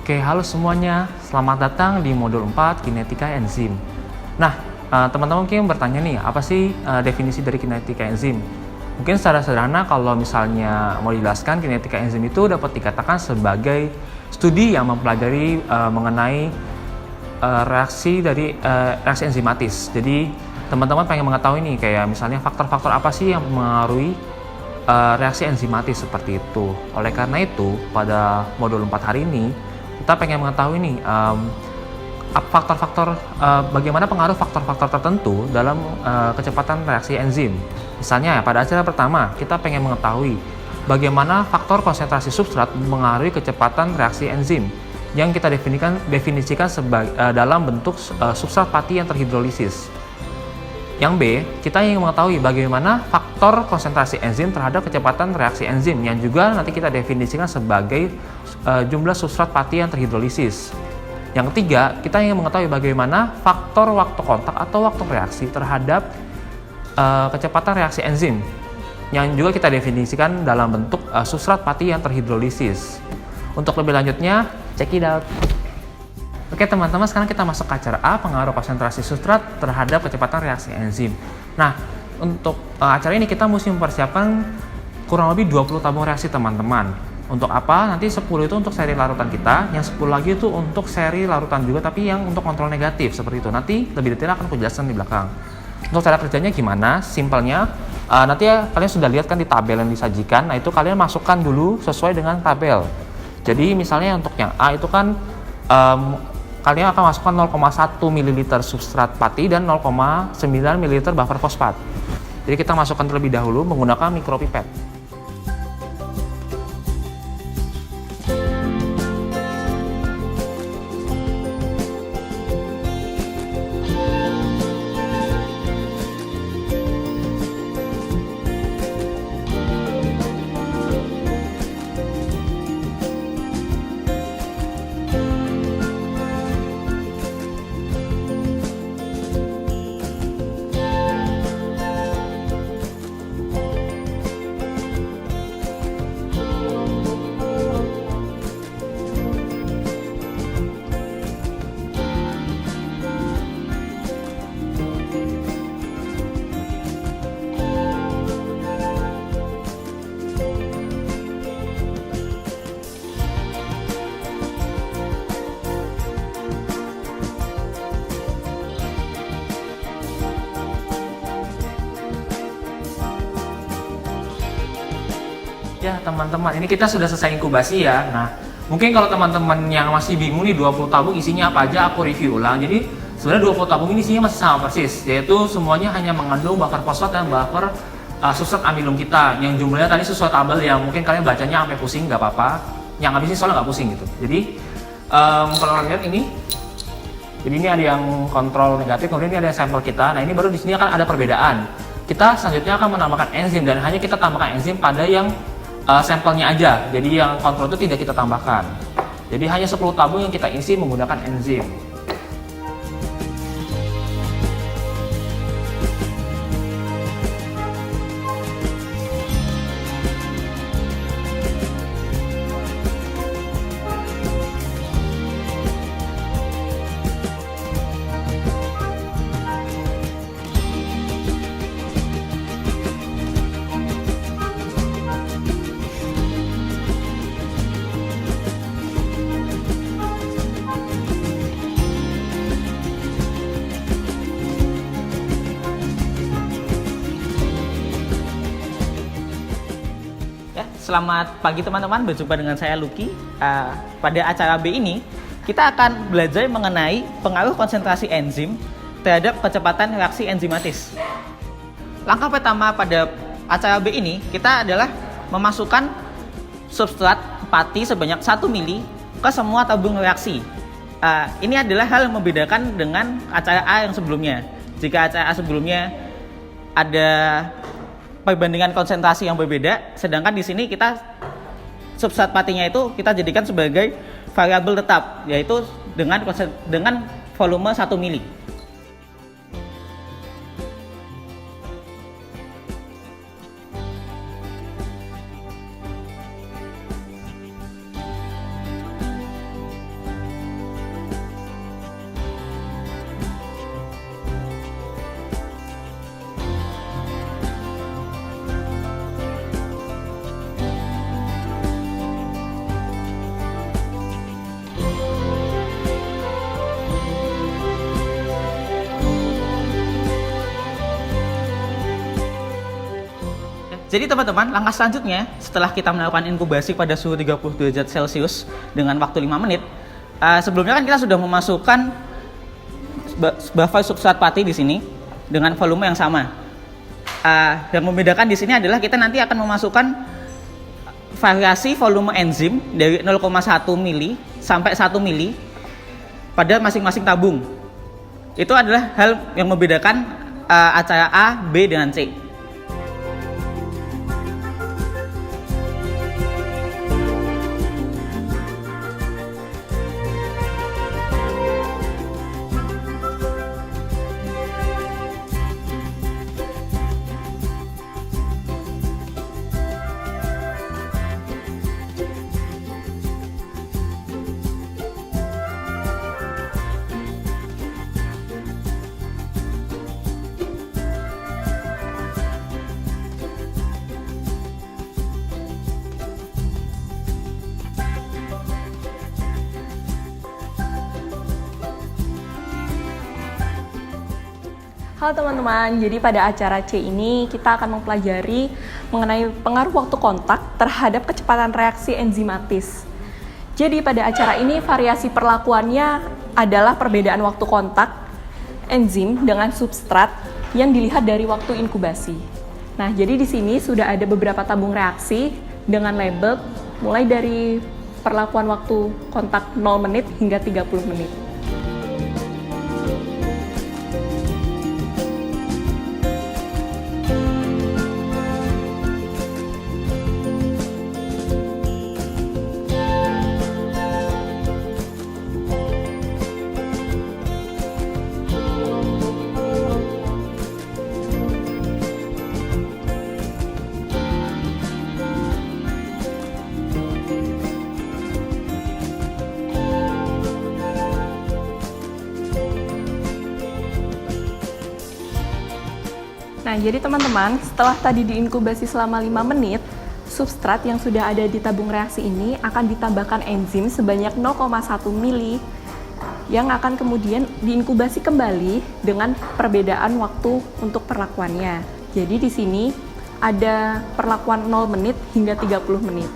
Oke, halo semuanya. Selamat datang di modul 4 kinetika enzim. Nah, teman-teman mungkin bertanya nih, apa sih definisi dari kinetika enzim? Mungkin secara sederhana kalau misalnya mau dijelaskan, kinetika enzim itu dapat dikatakan sebagai studi yang mempelajari mengenai reaksi enzimatis. Jadi, teman-teman pengen mengetahui nih, kayak misalnya faktor-faktor apa sih yang mempengaruhi reaksi enzimatis seperti itu. Oleh karena itu, pada modul 4 hari ini, kita pengen mengetahui nih faktor-faktor bagaimana pengaruh faktor-faktor tertentu dalam kecepatan reaksi enzim. Misalnya pada acara pertama kita pengen mengetahui bagaimana faktor konsentrasi substrat mempengaruhi kecepatan reaksi enzim yang kita definisikan dalam bentuk substrat pati yang terhidrolisis. Yang B, kita ingin mengetahui bagaimana faktor konsentrasi enzim terhadap kecepatan reaksi enzim yang juga nanti kita definisikan sebagai jumlah substrat pati yang terhidrolisis. Yang ketiga, kita ingin mengetahui bagaimana faktor waktu kontak atau waktu reaksi terhadap kecepatan reaksi enzim yang juga kita definisikan dalam bentuk substrat pati yang terhidrolisis. Untuk lebih lanjutnya, check it out. Oke teman-teman, sekarang kita masuk ke acara A, pengaruh konsentrasi substrat terhadap kecepatan reaksi enzim. Nah, untuk acara ini kita mesti mempersiapkan kurang lebih 20 tabung reaksi teman-teman. Untuk apa? Nanti 10 itu untuk seri larutan kita, yang 10 lagi itu untuk seri larutan juga, tapi yang untuk kontrol negatif, seperti itu. Nanti lebih detail akan aku jelaskan di belakang. Untuk cara kerjanya gimana? Simpelnya, nanti ya kalian sudah lihat kan di tabel yang disajikan, nah itu kalian masukkan dulu sesuai dengan tabel. Jadi misalnya untuk yang A itu kan, kalian akan masukkan 0,1 ml substrat pati dan 0,9 ml buffer fosfat. Jadi kita masukkan terlebih dahulu menggunakan mikropipet. Ya teman-teman, ini kita sudah selesai inkubasi ya. Nah, mungkin kalau teman-teman yang masih bingung nih 20 tabung isinya apa aja, aku review ulang. Jadi sebenarnya 20 tabung ini isinya masih sama persis, yaitu semuanya hanya mengandung buffer fosfat dan buffer substrat amilum kita, yang jumlahnya tadi sesuai tabel yang mungkin kalian bacanya sampai pusing, nggak apa-apa. Yang habis ini soalnya nggak pusing gitu. Jadi kalau kalian lihat ini, jadi ini ada yang kontrol negatif, kemudian ini ada sampel kita. Nah ini baru di sini akan ada perbedaan. Kita selanjutnya akan menambahkan enzim dan hanya kita tambahkan enzim pada yang sampelnya aja, jadi yang kontrol itu tidak kita tambahkan. Jadi hanya 10 tabung yang kita isi menggunakan enzim. Selamat pagi teman-teman, berjumpa dengan saya Lucky. Pada acara B ini, kita akan belajar mengenai pengaruh konsentrasi enzim terhadap kecepatan reaksi enzimatis. Langkah pertama pada acara B ini, kita adalah memasukkan substrat pati sebanyak 1 mili ke semua tabung reaksi. Ini adalah hal yang membedakan dengan acara A yang sebelumnya. Jika acara A sebelumnya ada perbandingan konsentrasi yang berbeda, sedangkan di sini kita substrat patinya itu kita jadikan sebagai variabel tetap, yaitu dengan volume 1 mili. Jadi teman-teman, langkah selanjutnya setelah kita melakukan inkubasi pada suhu 30 derajat Celcius dengan waktu 5 menit, sebelumnya kan kita sudah memasukkan buffer substrat pati di sini dengan volume yang sama. Yang membedakan di sini adalah kita nanti akan memasukkan variasi volume enzim dari 0,1 mili sampai 1 mili pada masing-masing tabung. Itu adalah hal yang membedakan acara A, B, dengan C. Halo teman-teman, jadi pada acara C ini kita akan mempelajari mengenai pengaruh waktu kontak terhadap kecepatan reaksi enzimatis. Jadi pada acara ini variasi perlakuannya adalah perbedaan waktu kontak enzim dengan substrat yang dilihat dari waktu inkubasi. Nah, jadi di sini sudah ada beberapa tabung reaksi dengan label mulai dari perlakuan waktu kontak 0 menit hingga 30 menit. Nah, jadi teman-teman, setelah tadi diinkubasi selama 5 menit, substrat yang sudah ada di tabung reaksi ini akan ditambahkan enzim sebanyak 0,1 mili yang akan kemudian diinkubasi kembali dengan perbedaan waktu untuk perlakuannya. Jadi di sini ada perlakuan 0 menit hingga 30 menit.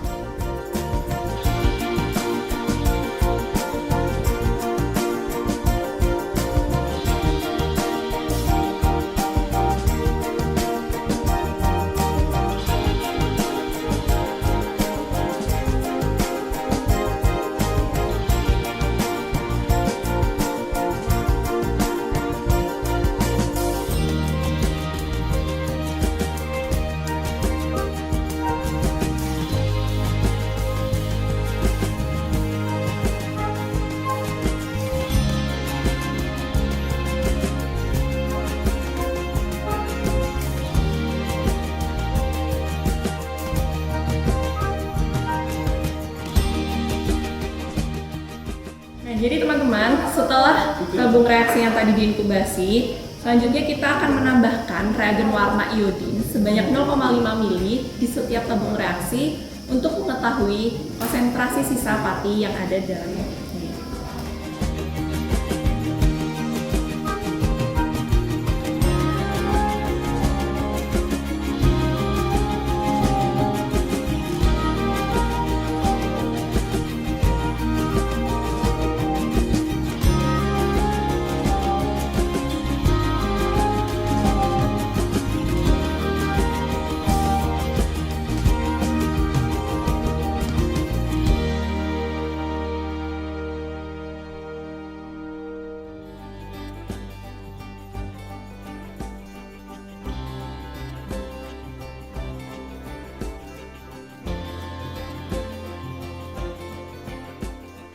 Jadi teman-teman, setelah tabung reaksi yang tadi diinkubasi, selanjutnya kita akan menambahkan reagen warna iodin sebanyak 0,5 mili di setiap tabung reaksi untuk mengetahui konsentrasi sisa pati yang ada dalamnya.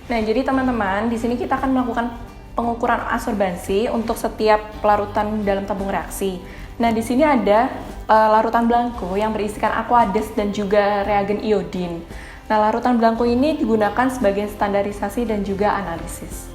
Nah, jadi teman-teman, di sini kita akan melakukan pengukuran absorbansi untuk setiap larutan dalam tabung reaksi. Nah, di sini ada larutan blanko yang berisikan aqueous dan juga reagen iodin. Nah, larutan blanko ini digunakan sebagai standarisasi dan juga analisis.